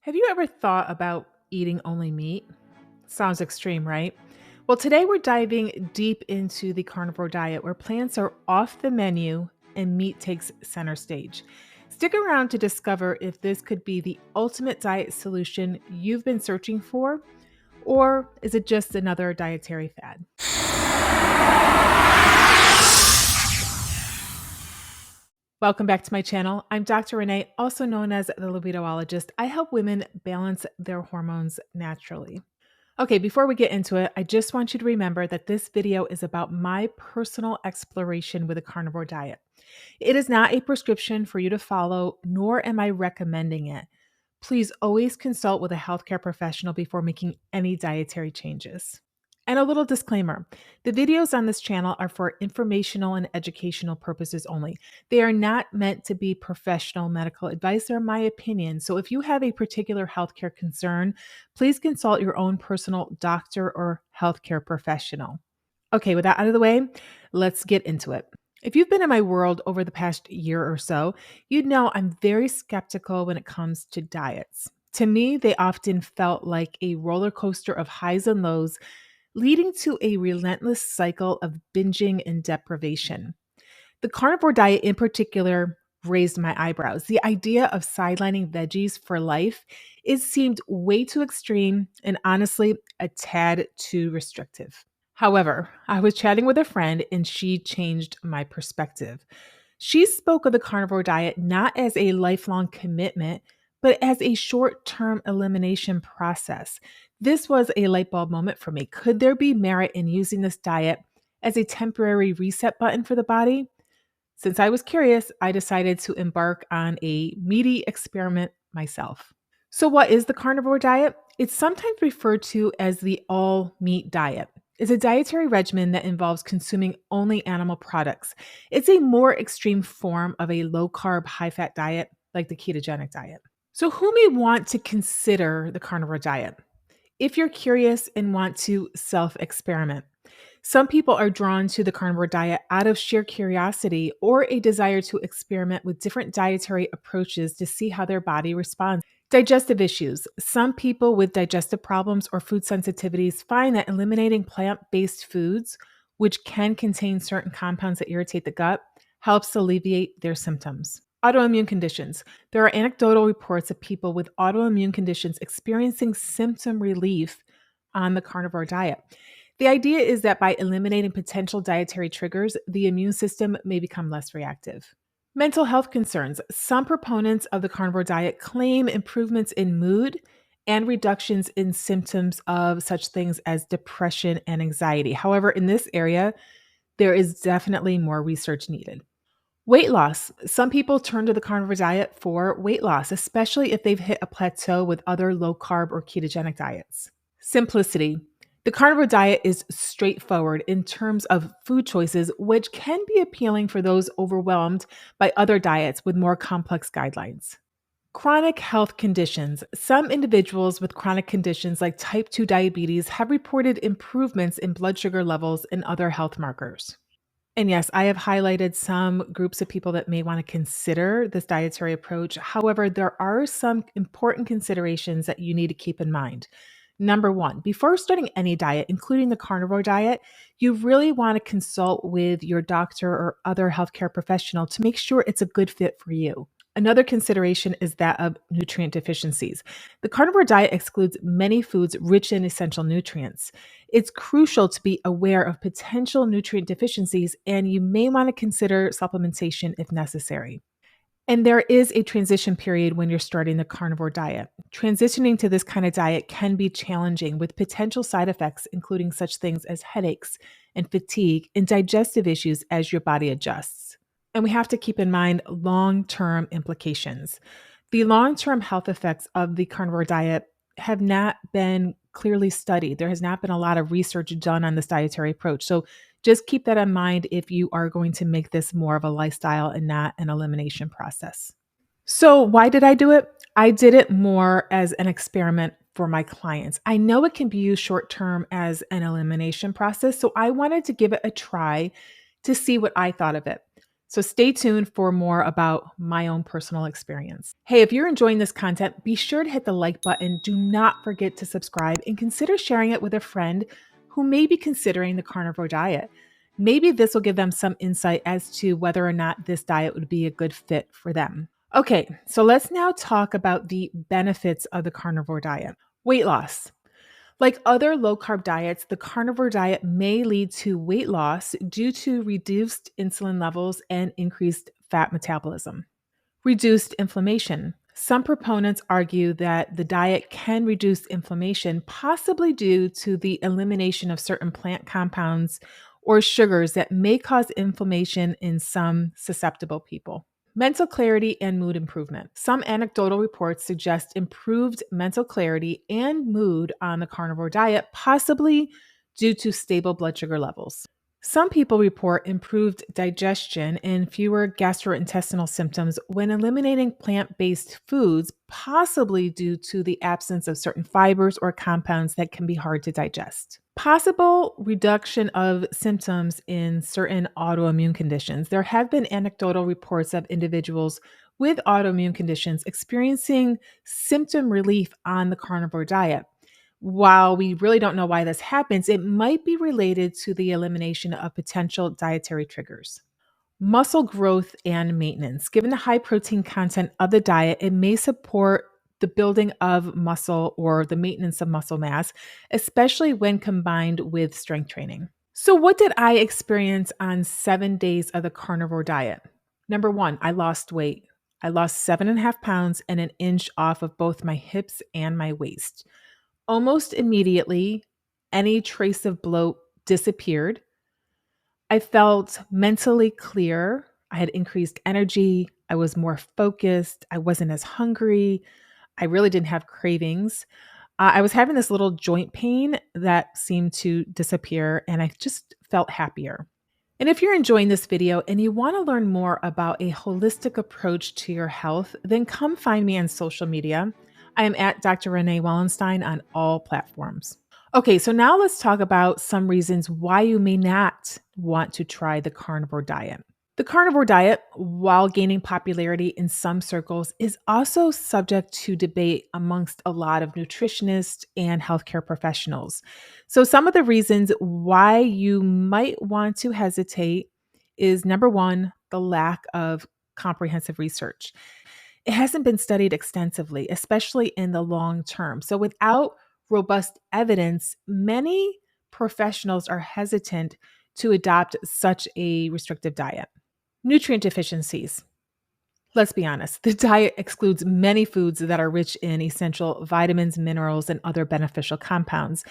Have you ever thought about eating only meat? Sounds extreme, right? Well, today we're diving deep into the carnivore diet where plants are off the menu and meat takes center stage. Stick around to discover if this could be the ultimate diet solution you've been searching for, or is it just another dietary fad? Welcome back to my channel. I'm Dr. Renee, also known as the libidoologist. I help women balance their hormones naturally. Okay, before we get into it, I just want you to remember that this video is about my personal exploration with a carnivore diet. It is not a prescription for you to follow, nor am I recommending it. Please always consult with a healthcare professional before making any dietary changes. And a little disclaimer, the videos on this channel are for informational and educational purposes only. They are not meant to be professional medical advice. They're my opinion. So if you have a particular healthcare concern, please consult your own personal doctor or healthcare professional. Okay, with that out of the way, let's get into it. If you've been in my world over the past year or so, you'd know I'm very skeptical when it comes to diets. To me, they often felt like a roller coaster of highs and lows, leading to a relentless cycle of binging and deprivation. The carnivore diet, in particular, raised my eyebrows. The idea of sidelining veggies for life, it seemed way too extreme and honestly a tad too restrictive. However, I was chatting with a friend and she changed my perspective. She spoke of the carnivore diet not as a lifelong commitment, but as a short term elimination process. This was a light bulb moment for me. Could there be merit in using this diet as a temporary reset button for the body? Since I was curious, I decided to embark on a meaty experiment myself. So, what is the carnivore diet? It's sometimes referred to as the all meat diet. It's a dietary regimen that involves consuming only animal products. It's a more extreme form of a low carb, high fat diet like the ketogenic diet. So, who may want to consider the carnivore diet? If you're curious and want to self experiment, some people are drawn to the carnivore diet out of sheer curiosity or a desire to experiment with different dietary approaches to see how their body responds. Digestive issues. Some people with digestive problems or food sensitivities find that eliminating plant based foods, which can contain certain compounds that irritate the gut, helps alleviate their symptoms. Autoimmune conditions. There are anecdotal reports of people with autoimmune conditions experiencing symptom relief on the carnivore diet. The idea is that by eliminating potential dietary triggers, the immune system may become less reactive. Mental health concerns. Some proponents of the carnivore diet claim improvements in mood and reductions in symptoms of such things as depression and anxiety. However, in this area, there is definitely more research needed. Weight loss. Some people turn to the carnivore diet for weight loss, especially if they've hit a plateau with other low carb or ketogenic diets. Simplicity. The carnivore diet is straightforward in terms of food choices, which can be appealing for those overwhelmed by other diets with more complex guidelines. Chronic health conditions. Some individuals with chronic conditions like type 2 diabetes have reported improvements in blood sugar levels and other health markers. And yes, I have highlighted some groups of people that may want to consider this dietary approach. However, there are some important considerations that you need to keep in mind. Number one, before starting any diet, including the carnivore diet, you really want to consult with your doctor or other healthcare professional to make sure it's a good fit for you. Another consideration is that of nutrient deficiencies. The carnivore diet excludes many foods rich in essential nutrients. It's crucial to be aware of potential nutrient deficiencies, and you may want to consider supplementation if necessary. And there is a transition period when you're starting the carnivore diet. Transitioning to this kind of diet can be challenging with potential side effects, including such things as headaches and fatigue and digestive issues as your body adjusts. And we have to keep in mind long-term implications. The long-term health effects of the carnivore diet have not been clearly studied. There has not been a lot of research done on this dietary approach. So just keep that in mind if you are going to make this more of a lifestyle and not an elimination process. So why did I do it? I did it more as an experiment for my clients. I know it can be used short term as an elimination process, so I wanted to give it a try to see what I thought of it. So stay tuned for more about my own personal experience. Hey, if you're enjoying this content, be sure to hit the like button. Do not forget to subscribe and consider sharing it with a friend who may be considering the carnivore diet. Maybe this will give them some insight as to whether or not this diet would be a good fit for them. Okay, so let's now talk about the benefits of the carnivore diet. Weight loss. Like other low carb diets, the carnivore diet may lead to weight loss due to reduced insulin levels and increased fat metabolism. Reduced inflammation. Some proponents argue that the diet can reduce inflammation, possibly due to the elimination of certain plant compounds or sugars that may cause inflammation in some susceptible people. Mental clarity and mood improvement. Some anecdotal reports suggest improved mental clarity and mood on the carnivore diet, possibly due to stable blood sugar levels. Some people report improved digestion and fewer gastrointestinal symptoms when eliminating plant based foods, possibly due to the absence of certain fibers or compounds that can be hard to digest. Possible reduction of symptoms in certain autoimmune conditions. There have been anecdotal reports of individuals with autoimmune conditions experiencing symptom relief on the carnivore diet. While we really don't know why this happens, it might be related to the elimination of potential dietary triggers. Muscle growth and maintenance. Given the high protein content of the diet, it may support the building of muscle or the maintenance of muscle mass, especially when combined with strength training. So, what did I experience on 7 days of the carnivore diet? Number one, I lost weight. I lost 7.5 pounds and an inch off of both my hips and my waist. Almost immediately, any trace of bloat disappeared. I felt mentally clear. I had increased energy. I was more focused. I wasn't as hungry. I really didn't have cravings. I was having this little joint pain that seemed to disappear, and I just felt happier. And if you're enjoying this video and you want to learn more about a holistic approach to your health, then come find me on social media. I am at Dr. Renee Wallenstein on all platforms. Okay, so now let's talk about some reasons why you may not want to try the carnivore diet. The carnivore diet, while gaining popularity in some circles, is also subject to debate amongst a lot of nutritionists and healthcare professionals. So, some of the reasons why you might want to hesitate is number one, the lack of comprehensive research. It hasn't been studied extensively, especially in the long term. So, without robust evidence, many professionals are hesitant to adopt such a restrictive diet. Nutrient deficiencies. Let's be honest, the diet excludes many foods that are rich in essential vitamins, minerals, and other beneficial compounds.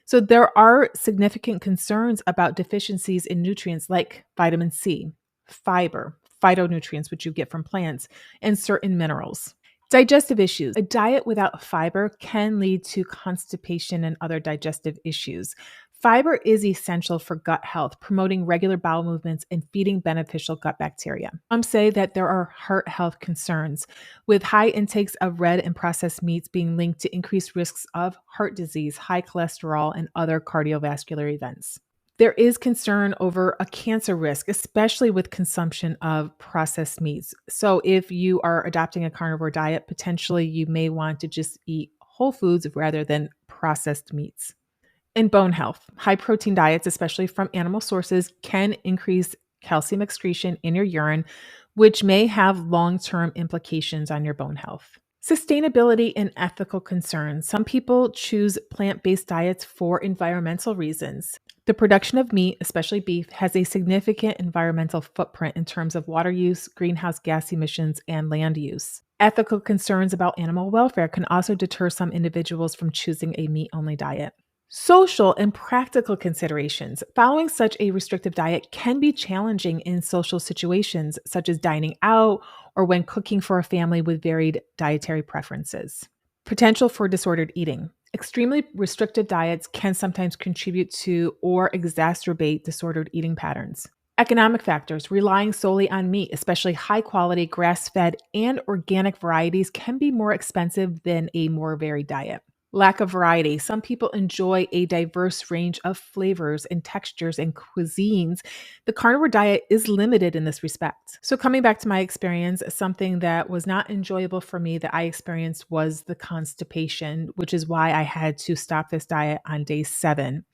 So there are significant concerns about deficiencies in nutrients like vitamin C, fiber, phytonutrients, which you get from plants, and certain minerals. Digestive issues. A diet without fiber can lead to constipation and other digestive issues. Fiber is essential for gut health, promoting regular bowel movements and feeding beneficial gut bacteria. Some say that there are heart health concerns, with high intakes of red and processed meats being linked to increased risks of heart disease, high cholesterol, and other cardiovascular events. There is concern over a cancer risk, especially with consumption of processed meats. So if you are adopting a carnivore diet, potentially you may want to just eat whole foods rather than processed meats. In bone health, high protein diets, especially from animal sources, can increase calcium excretion in your urine, which may have long-term implications on your bone health. Sustainability and ethical concerns. Some people choose plant-based diets for environmental reasons. The production of meat, especially beef, has a significant environmental footprint in terms of water use, greenhouse gas emissions, and land use. Ethical concerns about animal welfare can also deter some individuals from choosing a meat-only diet. Social and practical considerations. Following such a restrictive diet can be challenging in social situations, such as dining out or when cooking for a family with varied dietary preferences. Potential for disordered eating. Extremely restricted diets can sometimes contribute to or exacerbate disordered eating patterns. Economic factors. Relying solely on meat, especially high-quality grass-fed and organic varieties, can be more expensive than a more varied diet. Lack of variety. Some people enjoy a diverse range of flavors and textures and cuisines. The carnivore diet is limited in this respect. So, coming back to my experience, something that was not enjoyable for me that I experienced was the constipation, which is why I had to stop this diet on day 7.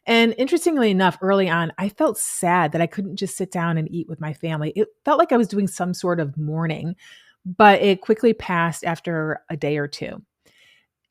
And interestingly enough, early on, I felt sad that I couldn't just sit down and eat with my family. It felt like I was doing some sort of mourning, but it quickly passed after a day or two.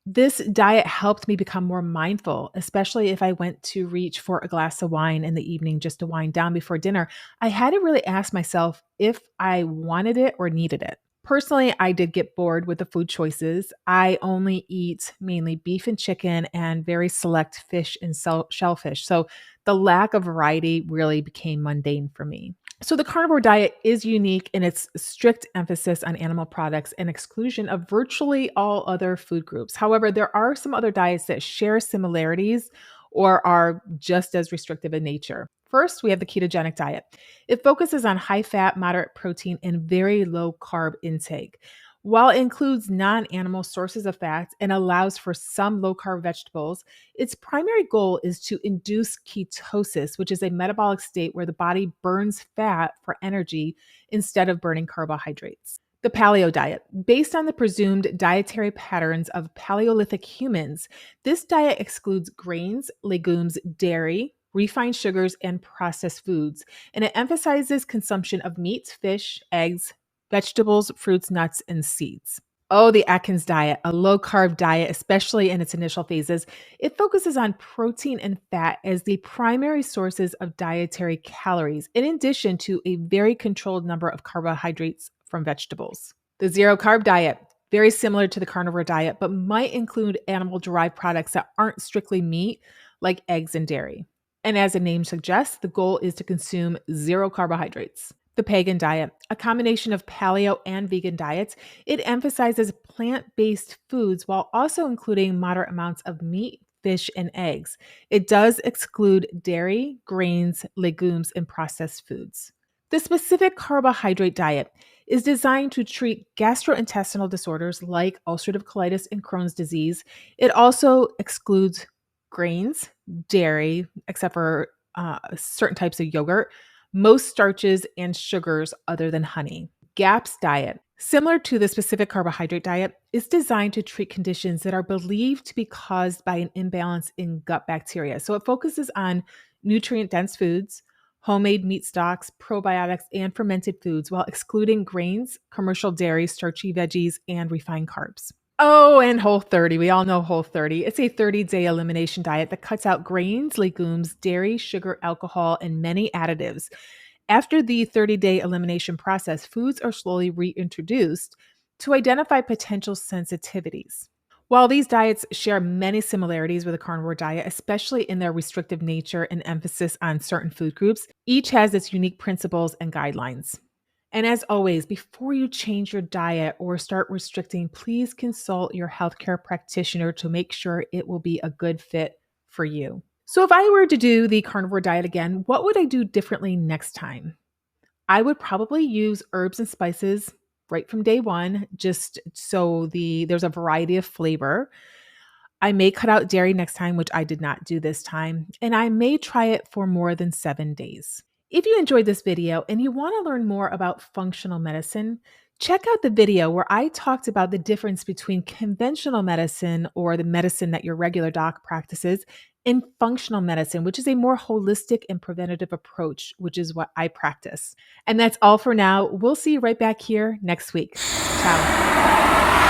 This diet helped me become more mindful, especially if I went to reach for a glass of wine in the evening just to wind down before dinner. I had to really ask myself if I wanted it or needed it. Personally, I did get bored with the food choices. I only eat mainly beef and chicken and very select fish and shellfish. So the lack of variety really became mundane for me. So, the carnivore diet is unique in its strict emphasis on animal products and exclusion of virtually all other food groups. However, there are some other diets that share similarities or are just as restrictive in nature. First, we have the ketogenic diet. It focuses on high fat, moderate protein, and very low carb intake. While it includes non animal sources of fats and allows for some low carb vegetables, its primary goal is to induce ketosis, which is a metabolic state where the body burns fat for energy instead of burning carbohydrates. The Paleo diet. Based on the presumed dietary patterns of Paleolithic humans, this diet excludes grains, legumes, dairy, refined sugars, and processed foods, and it emphasizes consumption of meat, fish, eggs, vegetables, fruits, nuts, and seeds. Oh, the Atkins diet, a low carb diet, especially in its initial phases. It focuses on protein and fat as the primary sources of dietary calories, in addition to a very controlled number of carbohydrates from vegetables. The zero carb diet, very similar to the carnivore diet, but might include animal derived products that aren't strictly meat, like eggs and dairy. And as the name suggests, the goal is to consume zero carbohydrates. The pagan diet, a combination of paleo and vegan diets, it emphasizes plant-based foods while also including moderate amounts of meat, fish, and eggs. It does exclude dairy, grains, legumes, and processed foods. The specific carbohydrate diet is designed to treat gastrointestinal disorders like ulcerative colitis and Crohn's disease. It also excludes grains, dairy, except for certain types of yogurt, most starches and sugars other than honey. GAPS diet, similar to the specific carbohydrate diet, is designed to treat conditions that are believed to be caused by an imbalance in gut bacteria. So it focuses on nutrient-dense foods, homemade meat stocks, probiotics, and fermented foods while excluding grains, commercial dairy, starchy veggies, and refined carbs. Oh, and Whole30. We all know Whole30. It's a 30-day elimination diet that cuts out grains, legumes, dairy, sugar, alcohol, and many additives. After the 30-day elimination process, foods are slowly reintroduced to identify potential sensitivities. While these diets share many similarities with the carnivore diet, especially in their restrictive nature and emphasis on certain food groups, each has its unique principles and guidelines. And as always, before you change your diet or start restricting, please consult your healthcare practitioner to make sure it will be a good fit for you. So, if I were to do the carnivore diet again, what would I do differently next time? I would probably use herbs and spices right from day one, just so there's a variety of flavor. I may cut out dairy next time, which I did not do this time, and I may try it for more than 7 days. If you enjoyed this video and you want to learn more about functional medicine, check out the video where I talked about the difference between conventional medicine or the medicine that your regular doc practices and functional medicine, which is a more holistic and preventative approach, which is what I practice. And that's all for now. We'll see you right back here next week. Ciao.